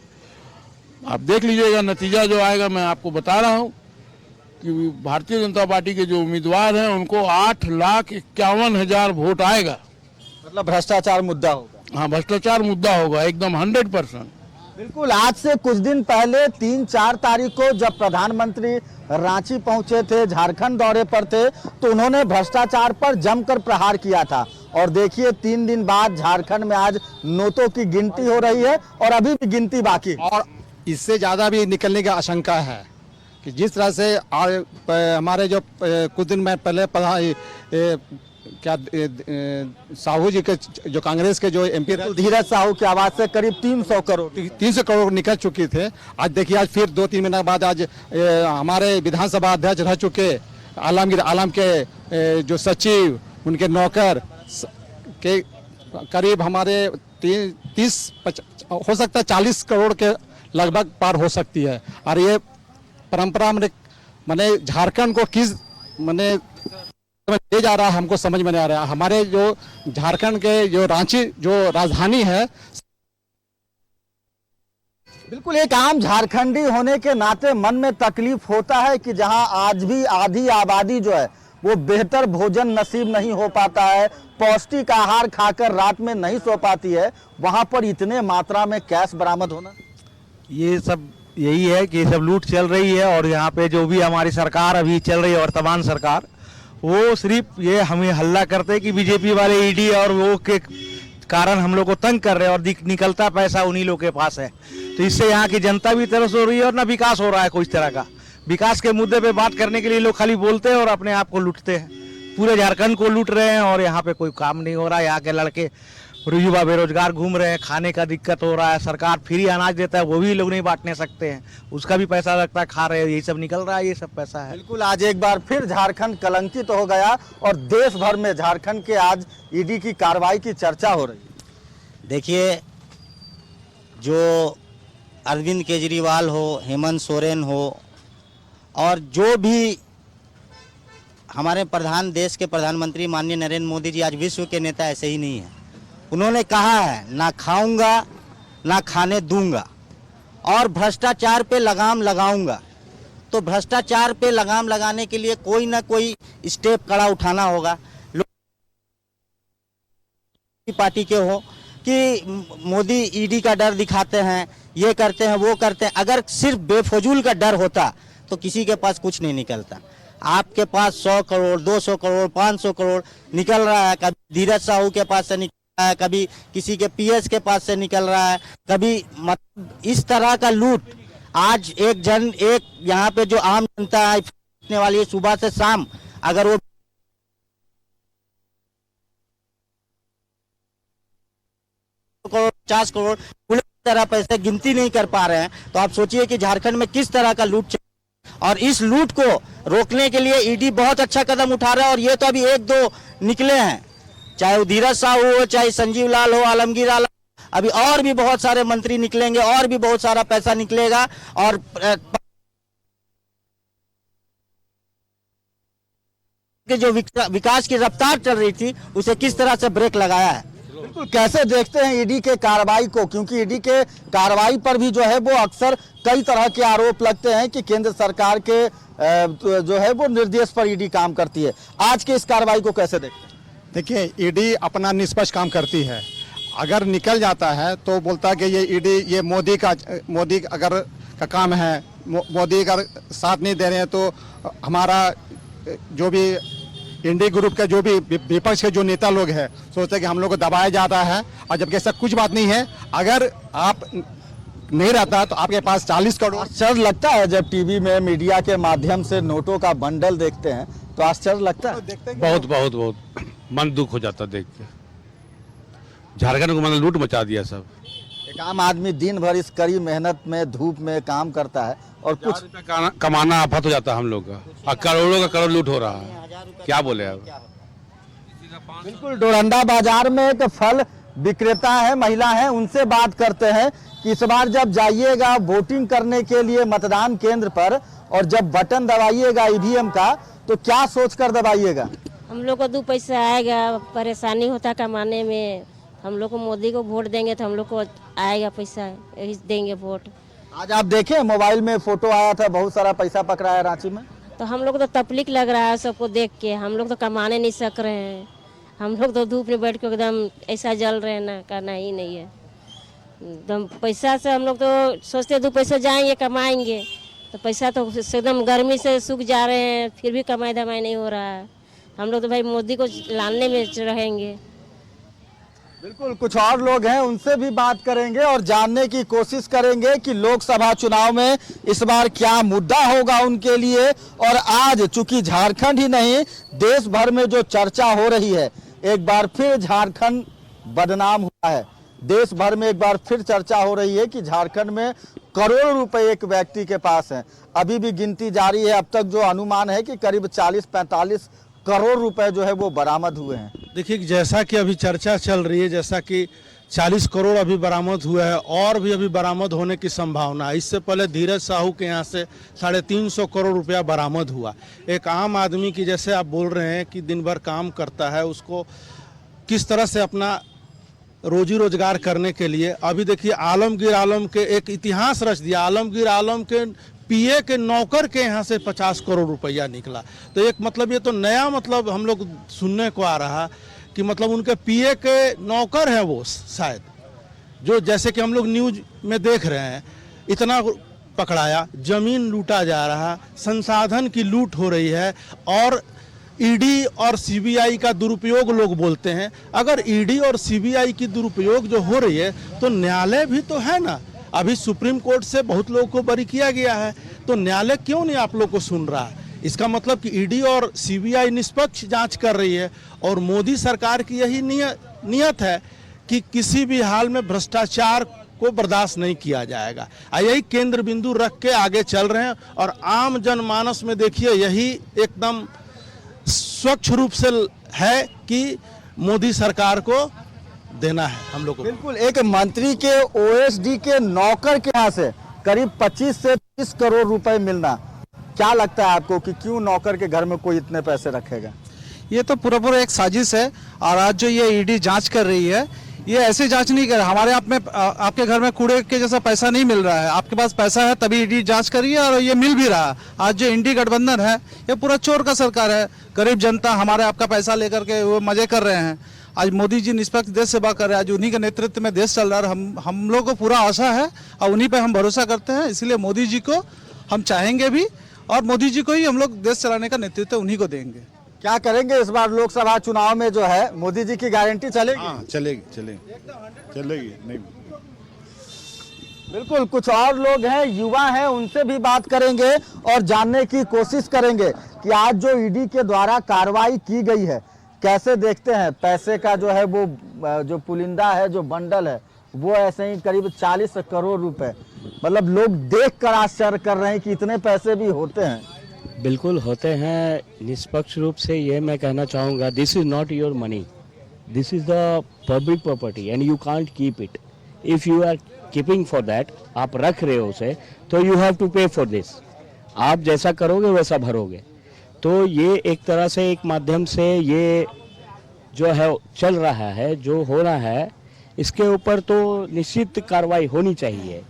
आप देख लीजिएगा नतीजा जो आएगा। मैं आपको बता रहा हूँ कि भारतीय जनता पार्टी के जो उम्मीदवार हैं उनको 8,51,000 वोट आएगा। मतलब भ्रष्टाचार मुद्दा होगा। हाँ, भ्रष्टाचार मुद्दा होगा एकदम 100%। बिल्कुल। आज से कुछ दिन पहले 3-4 तारीख को जब प्रधानमंत्री रांची पहुंचे थे, झारखंड दौरे पर थे, तो उन्होंने भ्रष्टाचार पर जमकर प्रहार किया था। और देखिए 3 दिन बाद झारखंड में आज नोटों की गिनती हो रही है और अभी भी गिनती बाकी, और इससे ज्यादा भी निकलने की आशंका है कि जिस तरह से हमारे जो कुछ दिन में पहले साहू जी के जो कांग्रेस के जो एमपी धीरज साहू की आवाज से करीब 300 करोड़ निकल चुके थे। आज देखिए, आज फिर 2-3 महीने बाद आज हमारे विधानसभा अध्यक्ष रह चुके आलमगीर आलम के जो सचिव, उनके नौकर के करीब हमारे 30 हो सकता है 40 करोड़ के लगभग पार हो सकती है। और ये परंपरा मैंने झारखंड को किस ले जा रहा है हमको समझ में नहीं आ रहा है। हमारे जो झारखंड के जो रांची जो राजधानी है, बिल्कुल एक आम झारखंडी होने के नाते मन में तकलीफ होता है कि जहां आज भी आधी आबादी जो है वो बेहतर भोजन नसीब नहीं हो पाता है, पौष्टिक आहार खाकर रात में नहीं सो पाती है, वहां पर इतने मात्रा में कैश बरामद होना, ये सब यही है कि सब लूट चल रही है। और यहाँ पे जो भी हमारी सरकार अभी चल रही है, वर्तमान सरकार, वो सिर्फ ये हमें हल्ला करते कि बीजेपी वाले ईडी और वो के कारण हम लोग को तंग कर रहे हैं और निकलता पैसा उन्हीं लोग के पास है। तो इससे यहाँ की जनता भी तरस हो रही है और ना विकास हो रहा है। कोई तरह का विकास के मुद्दे पे बात करने के लिए लोग खाली बोलते हैं और अपने आप को लूटते हैं। पूरे झारखंड को लूट रहे हैं और यहाँ पे कोई काम नहीं हो रहा। यहाँ के लड़के युवा बेरोजगार घूम रहे हैं, खाने का दिक्कत हो रहा है, सरकार फ्री अनाज देता है वो भी लोग नहीं बांटने सकते हैं, उसका भी पैसा लगता है, खा रहे हैं, यही सब निकल रहा है, ये सब पैसा है। बिल्कुल, आज एक बार फिर झारखंड कलंकित हो गया और देश भर में झारखंड के आज ईडी की कार्रवाई की चर्चा हो रही है। देखिए, जो अरविंद केजरीवाल हो, हेमंत सोरेन हो और जो भी हमारे देश के प्रधानमंत्री माननीय नरेंद्र मोदी जी, आज विश्व के नेता ऐसे ही नहीं है। उन्होंने कहा है ना खाऊंगा ना खाने दूंगा और भ्रष्टाचार पे लगाम लगाऊंगा। तो भ्रष्टाचार पे लगाम लगाने के लिए कोई ना कोई स्टेप कड़ा उठाना होगा। पार्टी के हो कि मोदी ईडी का डर दिखाते हैं, ये करते हैं, वो करते हैं। अगर सिर्फ बेफजूल का डर होता तो किसी के पास कुछ नहीं निकलता। आपके पास 100 करोड़, 200 करोड़, 500 करोड़ निकल रहा है। कभी धीरज साहू के पास से निकल रहा है, कभी किसी के पीएस के पास से निकल रहा है, कभी इस तरह का लूट। आज एक यहाँ पे जो आम जनता है वाली है, सुबह से शाम अगर वो करोड़ 50 करोड़ पूरी तरह पैसे गिनती नहीं कर पा रहे हैं, तो आप सोचिए कि झारखंड में किस तरह का लूट। और इस लूट को रोकने के लिए ईडी बहुत अच्छा कदम उठा रहा है। और ये तो अभी 1-2 निकले हैं, चाहे वो धीरज साहू हो, चाहे संजीव लाल हो, आलमगीर आलम, अभी और भी बहुत सारे मंत्री निकलेंगे और भी बहुत सारा पैसा निकलेगा। और जो विकास की रफ्तार चल रही थी उसे किस तरह से ब्रेक लगाया है। बिल्कुल, कैसे देखते हैं ईडी के कार्रवाई को, क्योंकि ईडी के कार्रवाई पर भी जो है वो अक्सर कई तरह के आरोप लगते हैं कि केंद्र सरकार के जो है वो निर्देश पर ईडी काम करती है। आज के इस कार्रवाई को कैसे देखते हैं? देखिए, ईडी अपना निष्पक्ष काम करती है। अगर निकल जाता है तो बोलता है कि ये ईडी, ये मोदी अगर का काम है, मोदी अगर साथ नहीं दे रहे हैं तो हमारा जो भी इंडी ग्रुप के जो भी विपक्ष के जो नेता लोग हैं सोचते हैं कि हम लोग को दबाया जाता है। और जबकि ऐसा कुछ बात नहीं है। अगर आप नहीं रहता तो आपके पास 40 करोड़। आश्चर्य लगता है जब टीवी में मीडिया के माध्यम से नोटों का बंडल देखते हैं तो आश्चर्य लगता है। बहुत बहुत बहुत मन दुख हो जाता देख के। झारखंड को मतलब लूट मचा दिया सब। एक आम आदमी दिन भर इस कड़ी मेहनत में, धूप में काम करता है और कुछ कमाना आफत हो जाता है हम लोग का, और करोड़ों का करोड़ लूट हो रहा है। क्या बोले अब। बिल्कुल, डोरंडा बाजार में एक फल विक्रेता है, महिला है, उनसे बात करते हैं कि इस बार जब जाइएगा वोटिंग करने के लिए मतदान केंद्र पर और जब बटन दबाइएगा ईवीएम का तो क्या सोचकर दबाइएगा? हम लोग को 2 पैसा आएगा, परेशानी होता कमाने में। हम लोग को मोदी को वोट देंगे तो हम लोग को आएगा पैसा, यही देंगे वोट। आज आप देखें मोबाइल में फोटो आया था, बहुत सारा पैसा पकड़ा है रांची में। तो हम लोग को तो तकलीफ लग रहा है सबको देख के। हम लोग तो कमाने नहीं सक रहे हैं। हम लोग तो धूप में बैठ के एकदम ऐसा जल रहे हैं ना, करना ही नहीं है। एकदम पैसा से हम लोग तो सोचते 2 पैसा जाएंगे कमाएंगे, तो पैसा तो एकदम गर्मी से सूख जा रहे हैं, फिर भी कमाई धमाई नहीं हो रहा है। हम लोग तो भाई मोदी को लाने में रहेंगे। बिल्कुल, कुछ और लोग हैं, उनसे भी बात करेंगे और जानने की कोशिश करेंगे कि लोकसभा चुनाव में इस बार क्या मुद्दा होगा उनके लिए। और आज चूंकि झारखंड ही नहीं देश भर में जो चर्चा हो रही है, एक बार फिर झारखंड बदनाम हुआ है। देश भर में एक बार फिर चर्चा हो रही है कि झारखंड में करोड़ों रुपए एक व्यक्ति के पास हैं। अभी भी गिनती जारी है। अब तक जो अनुमान है कि करीब 40-45 करोड़ रुपए जो है वो बरामद हुए हैं। देखिए, जैसा कि अभी चर्चा चल रही है, जैसा कि 40 करोड़ अभी बरामद हुआ है और भी अभी बरामद होने की संभावना है। इससे पहले धीरज साहू के यहाँ से 350 करोड़ रुपया बरामद हुआ। एक आम आदमी की, जैसे आप बोल रहे हैं कि दिन भर काम करता है, उसको किस तरह से अपना रोजी रोजगार करने के लिए, अभी देखिए आलमगीर आलम के एक इतिहास रच दिया। आलमगीर आलम के पीए के नौकर के यहाँ से 50 करोड़ रुपया निकला। तो एक मतलब ये तो नया मतलब हम लोग सुनने को आ रहा कि मतलब उनके पीए के नौकर हैं वो शायद, जो जैसे कि हम लोग न्यूज में देख रहे हैं, इतना पकड़ाया, जमीन लूटा जा रहा, संसाधन की लूट हो रही है। और ईडी और सीबीआई का दुरुपयोग लोग बोलते हैं। अगर ईडी और सीबीआई की दुरुपयोग जो हो रही है तो न्यायालय भी तो है ना। अभी सुप्रीम कोर्ट से बहुत लोगों को बरी किया गया है, तो न्यायालय क्यों नहीं आप लोग को सुन रहा है? इसका मतलब कि ईडी और सीबीआई निष्पक्ष जांच कर रही है और मोदी सरकार की यही नियत है कि किसी भी हाल में भ्रष्टाचार को बर्दाश्त नहीं किया जाएगा। यही केंद्र बिंदु रख के आगे चल रहे हैं और आम जनमानस में देखिए यही एकदम स्वच्छ रूप से है कि मोदी सरकार को देना है हम लोग को। बिल्कुल, एक मंत्री के ओएसडी के नौकर के यहाँ से करीब 25 से 30 करोड़ रुपए मिलना, क्या लगता है आपको कि क्यों नौकर के घर में कोई इतने पैसे रखेगा? ये तो पूरा एक साजिश है और आज जो ये ईडी जांच कर रही है, ये ऐसे जांच नहीं कर रहा। हमारे आप में आपके घर में कूड़े के जैसा पैसा नहीं मिल रहा है, आपके पास पैसा है तभी ईडी जांच कर रही है और ये मिल भी रहा। आज जो इंडी गठबंधन है ये पूरा चोर का सरकार है। गरीब जनता हमारे आपका पैसा लेकर के वो मजे कर रहे हैं। आज मोदी जी निष्पक्ष देश सेवा कर रहे हैं, आज उन्हीं के नेतृत्व में देश चल रहा है। हम लोग को पूरा आशा है और उन्हीं पे हम भरोसा करते हैं, इसलिए मोदी जी को हम चाहेंगे भी और मोदी जी को ही हम लोग देश चलाने का नेतृत्व उन्हीं को देंगे। क्या करेंगे इस बार लोकसभा चुनाव में जो है मोदी जी की गारंटी चलेगी? हाँ, चलेगी नहीं। बिल्कुल, कुछ और लोग हैं, युवा हैं, उनसे भी बात करेंगे और जानने की कोशिश करेंगे कि आज जो ईडी के द्वारा कार्रवाई की गई है कैसे देखते हैं। पैसे का जो है वो जो पुलिंदा है, जो बंडल है, वो ऐसे ही करीब 40 करोड़ रुपए, मतलब लोग देख कर आश्चर्य कर रहे हैं कि इतने पैसे भी होते हैं। बिल्कुल होते हैं। निष्पक्ष रूप से ये मैं कहना चाहूँगा, this is not your money, this is the public property and you can't keep it. If you are keeping for that, आप रख रहे हो उसे, तो you have to pay for this. आप जैसा करोगे वैसा भरोगे। तो ये एक तरह से एक माध्यम से ये जो है चल रहा है, जो हो रहा है, इसके ऊपर तो निश्चित कार्रवाई होनी चाहिए।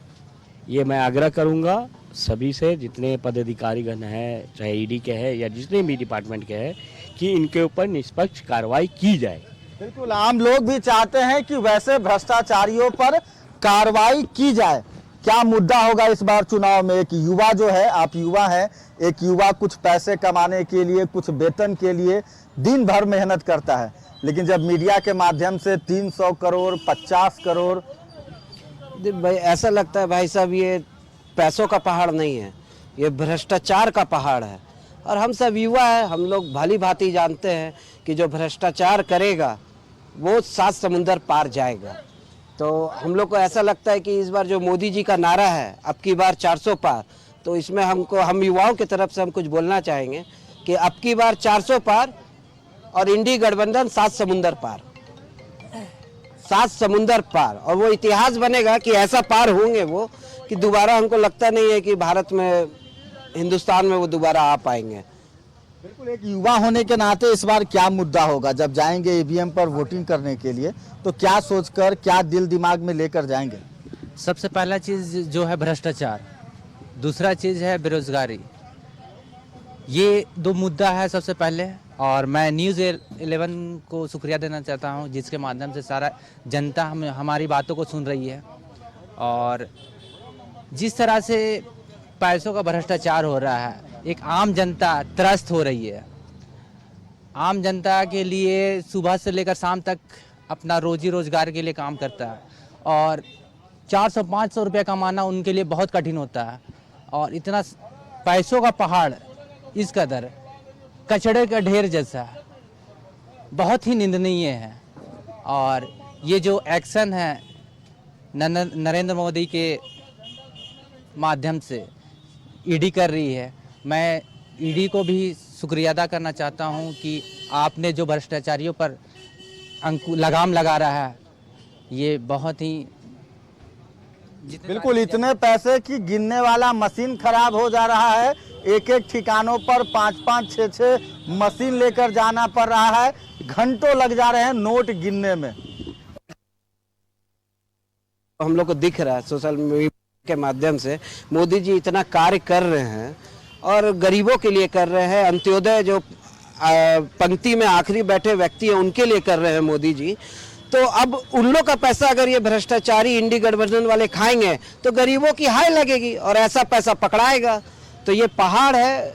ये मैं आग्रह करूँगा सभी से, जितने पदाधिकारीगण हैं, चाहे ईडी के हैं या जितने भी डिपार्टमेंट के हैं, कि इनके ऊपर निष्पक्ष कार्रवाई की जाए। बिल्कुल, आम लोग भी चाहते हैं कि वैसे भ्रष्टाचारियों पर कार्रवाई की जाए। क्या मुद्दा होगा इस बार चुनाव में? एक युवा जो है, आप युवा हैं, एक युवा कुछ पैसे कमाने के लिए, कुछ वेतन के लिए दिन भर मेहनत करता है, लेकिन जब मीडिया के माध्यम से 300 करोड़ 50 करोड़, भाई ऐसा लगता है भाई साहब ये पैसों का पहाड़ नहीं है, ये भ्रष्टाचार का पहाड़ है। और हम सब युवा हैं, हम लोग भली भांति जानते हैं कि जो भ्रष्टाचार करेगा वो 7 समुंदर पार जाएगा। तो हम लोग को ऐसा लगता है कि इस बार जो मोदी जी का नारा है, अब की बार 400 पार, तो इसमें हम युवाओं की तरफ से हम कुछ बोलना चाहेंगे कि अब की बार 400 पार और इंडी गठबंधन 7 समुंदर पार, 7 समुंदर पार। और वो इतिहास बनेगा कि ऐसा पार होंगे वो कि दोबारा हमको लगता नहीं है कि भारत में, हिंदुस्तान में वो दोबारा आ पाएंगे। बिल्कुल, एक युवा होने के नाते इस बार क्या मुद्दा होगा जब जाएंगे ईवीएम पर वोटिंग करने के लिए, तो क्या सोचकर, क्या दिल दिमाग में लेकर जाएंगे? सबसे पहला चीज़ जो है भ्रष्टाचार, दूसरा चीज़ है बेरोजगारी। ये 2 मुद्दा है सबसे पहले। और मैं न्यूज़ 11 को शुक्रिया देना चाहता हूँ, जिसके माध्यम से सारा जनता हमारी बातों को सुन रही है। और जिस तरह से पैसों का भ्रष्टाचार हो रहा है, एक आम जनता त्रस्त हो रही है। आम जनता के लिए सुबह से लेकर शाम तक अपना रोजी रोजगार के लिए काम करता है और 400-500 रुपये कमाना उनके लिए बहुत कठिन होता है। और इतना पैसों का पहाड़, इस कदर कचड़े का ढेर जैसा, बहुत ही निंदनीय है। और ये जो एक्शन है नरेंद्र मोदी के माध्यम से ईडी कर रही है, मैं ईडी को भी शुक्रिया अदा करना चाहता हूं कि आपने जो भ्रष्टाचारियों पर लगाम लगा रहा है, ये बहुत ही बिल्कुल, इतने पैसे की गिनने वाला मशीन खराब हो जा रहा है। एक एक ठिकानों पर 5-5, 6-6 मशीन लेकर जाना पड़ रहा है, घंटों लग जा रहे हैं नोट गिनने में। हम लोग को दिख रहा है सोशल मीडिया के माध्यम से मोदी जी इतना कार्य कर रहे हैं और गरीबों के लिए कर रहे हैं, अंत्योदय जो पंक्ति में आखिरी बैठे व्यक्ति हैं उनके लिए कर रहे हैं मोदी जी। तो अब उन लोग का पैसा अगर ये भ्रष्टाचारी इंडी गठबंधन वाले खाएंगे तो गरीबों की हाय लगेगी और ऐसा पैसा पकड़ाएगा। तो ये पहाड़ है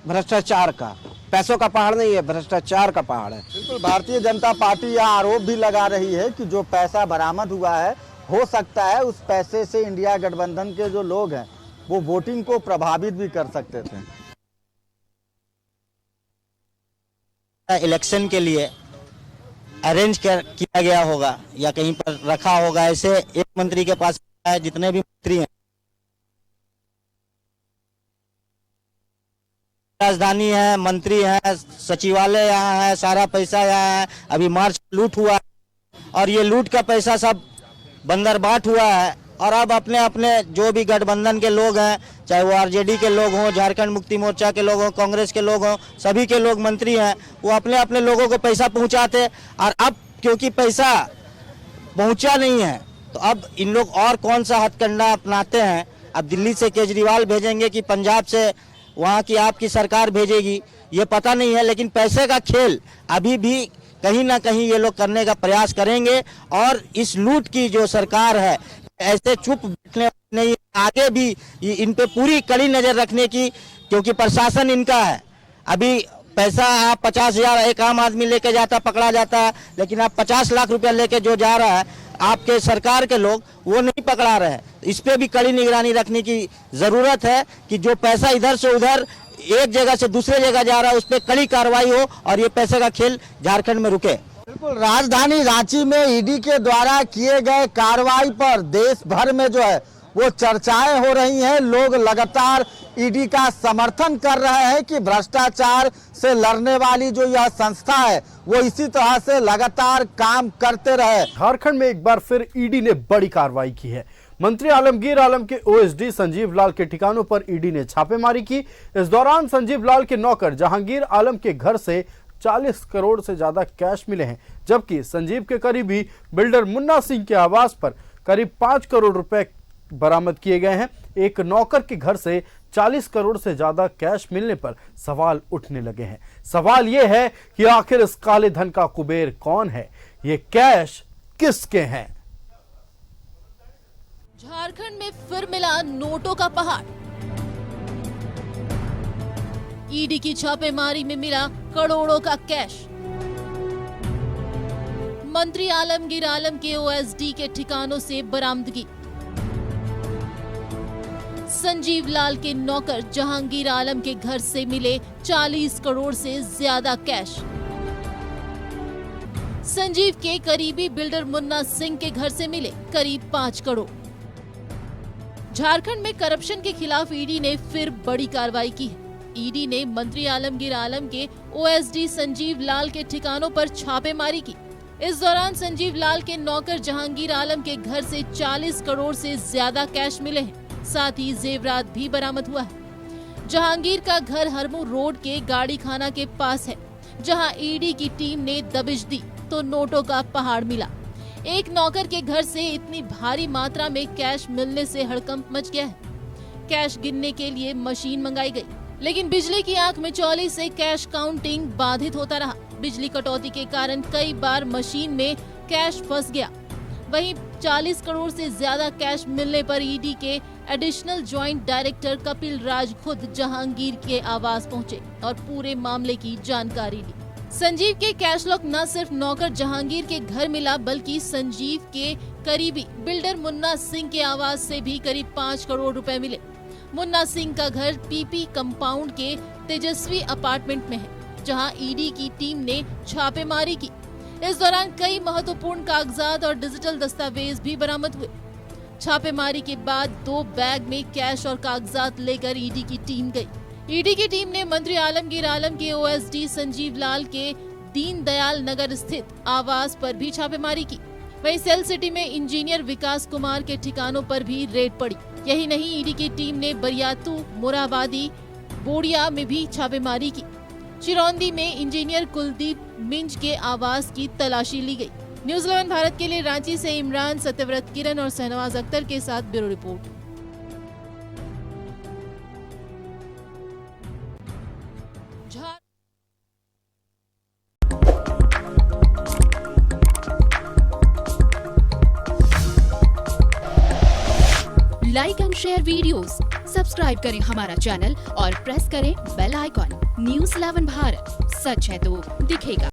भ्रष्टाचार का, पैसों का पहाड़ नहीं है, भ्रष्टाचार का पहाड़ है। बिल्कुल, भारतीय जनता पार्टी यह आरोप भी लगा रही है कि जो पैसा बरामद हुआ है, हो सकता है उस पैसे से इंडिया गठबंधन के जो लोग हैं वो वोटिंग को प्रभावित भी कर सकते थे। इलेक्शन के लिए अरेंज किया गया होगा या कहीं पर रखा होगा। ऐसे एक मंत्री के पास है, जितने भी मंत्री हैं, राजधानी है, मंत्री है, सचिवालय यहाँ है, सारा पैसा यहाँ है। अभी मार्च लूट हुआ और ये लूट का पैसा सब बंदरबाट हुआ है। और अब अपने अपने जो भी गठबंधन के लोग हैं, चाहे वो आरजेडी के लोग हों, झारखंड मुक्ति मोर्चा के लोग हों, कांग्रेस के लोग हों, सभी के लोग मंत्री हैं, वो अपने अपने लोगों को पैसा पहुंचाते। और अब क्योंकि पैसा पहुंचा नहीं है तो अब इन लोग और कौन सा हथकंडा अपनाते हैं। अब दिल्ली से केजरीवाल भेजेंगे कि पंजाब से वहाँ की आपकी सरकार भेजेगी, ये पता नहीं है। लेकिन पैसे का खेल अभी भी कहीं ना कहीं ये लोग करने का प्रयास करेंगे। और इस लूट की जो सरकार है, ऐसे चुप बैठने नहीं, आगे भी इन पे पूरी कड़ी नजर रखने की, क्योंकि प्रशासन इनका है। अभी पैसा आप 50,000 एक आम आदमी लेके जाता, पकड़ा जाता है, लेकिन आप 50 लाख रुपया लेके जो जा रहा है आपके सरकार के लोग, वो नहीं पकड़ा रहे हैं। इस पे भी कड़ी निगरानी रखने की जरूरत है कि जो पैसा इधर से उधर एक जगह से दूसरे जगह जा रहा है, उस पर कड़ी कार्रवाई हो और ये पैसे का खेल झारखंड में रुके। बिल्कुल, राजधानी रांची में ईडी के द्वारा किए गए कार्रवाई पर देश भर में जो है वो चर्चाएं हो रही हैं। लोग लगातार ईडी का समर्थन कर रहे हैं कि भ्रष्टाचार से लड़ने वाली जो यह संस्था है वो इसी तरह से लगातार काम करते रहे। झारखंड में एक बार फिर ईडी ने बड़ी कार्रवाई की है। मंत्री आलमगीर आलम के ओएसडी संजीव लाल के ठिकानों पर ईडी ने छापेमारी की। इस दौरान संजीव लाल के नौकर जहांगीर आलम के घर से 40 करोड़ से ज्यादा कैश मिले हैं, जबकि संजीव के करीबी बिल्डर मुन्ना सिंह के आवास पर करीब 5 करोड़ रुपए बरामद किए गए हैं। एक नौकर के घर से 40 करोड़ से ज्यादा कैश मिलने पर सवाल उठने लगे हैं। सवाल यह है कि आखिर इस काले धन का कुबेर कौन है, ये कैश किसके हैं। झारखंड में फिर मिला नोटों का पहाड़। ईडी की छापेमारी में मिला करोड़ों का कैश। मंत्री आलमगीर आलम के ओएसडी के ठिकानों से बरामदगी। संजीव लाल के नौकर जहांगीर आलम के घर से मिले 40 करोड़ से ज्यादा कैश। संजीव के करीबी बिल्डर मुन्ना सिंह के घर से मिले करीब 5 करोड़। झारखंड में करप्शन के खिलाफ ईडी ने फिर बड़ी कार्रवाई की है। ईडी ने मंत्री आलमगीर आलम के ओएसडी संजीव लाल के ठिकानों पर छापेमारी की। इस दौरान संजीव लाल के नौकर जहांगीर आलम के घर से 40 करोड़ से ज्यादा कैश मिले हैं। साथ ही जेवरात भी बरामद हुआ है। जहांगीर का घर हरमू रोड के गाड़ी खाना के पास है, जहां ईडी की टीम ने दबिश दी तो नोटों का पहाड़ मिला। एक नौकर के घर से इतनी भारी मात्रा में कैश मिलने से हड़कंप मच गया है। कैश गिनने के लिए मशीन मंगाई गई, लेकिन बिजली की आंख मिचौली से कैश काउंटिंग बाधित होता रहा। बिजली कटौती के कारण कई बार मशीन में कैश फंस गया। वहीं 40 करोड़ से ज्यादा कैश मिलने पर ईडी के एडिशनल ज्वाइंट डायरेक्टर कपिल राज खुद जहांगीर के आवास पहुंचे और पूरे मामले की जानकारी ली। संजीव के कैश लॉक न सिर्फ नौकर जहांगीर के घर मिला, बल्कि संजीव के करीबी बिल्डर मुन्ना सिंह के आवास से भी करीब 5 करोड़ रुपए मिले। मुन्ना सिंह का घर पीपी कंपाउंड के तेजस्वी अपार्टमेंट में है, जहां ईडी की टीम ने छापेमारी की। इस दौरान कई महत्वपूर्ण कागजात और डिजिटल दस्तावेज भी बरामद हुए। छापेमारी के बाद 2 बैग में कैश और कागजात लेकर ईडी की टीम गई। ईडी की टीम ने मंत्री आलमगीर आलम के ओएसडी संजीव लाल के दीनदयाल नगर स्थित आवास पर भी छापेमारी की। वहीं सेल सिटी में इंजीनियर विकास कुमार के ठिकानों पर भी रेड पड़ी। यही नहीं, ईडी की टीम ने बरियातू, मोराबादी, बोड़िया में भी छापेमारी की। चिरौंदी में इंजीनियर कुलदीप मिंज के आवास की तलाशी ली गई। न्यूज़ 11 भारत के लिए रांची से इमरान, सत्यव्रत किरण और शहनवाज अख्तर के साथ bureau report. Like and share videos, subscribe करें हमारा चैनल और प्रेस करें बेल आइकॉन। न्यूज़ 11 भारत, सच है तो दिखेगा।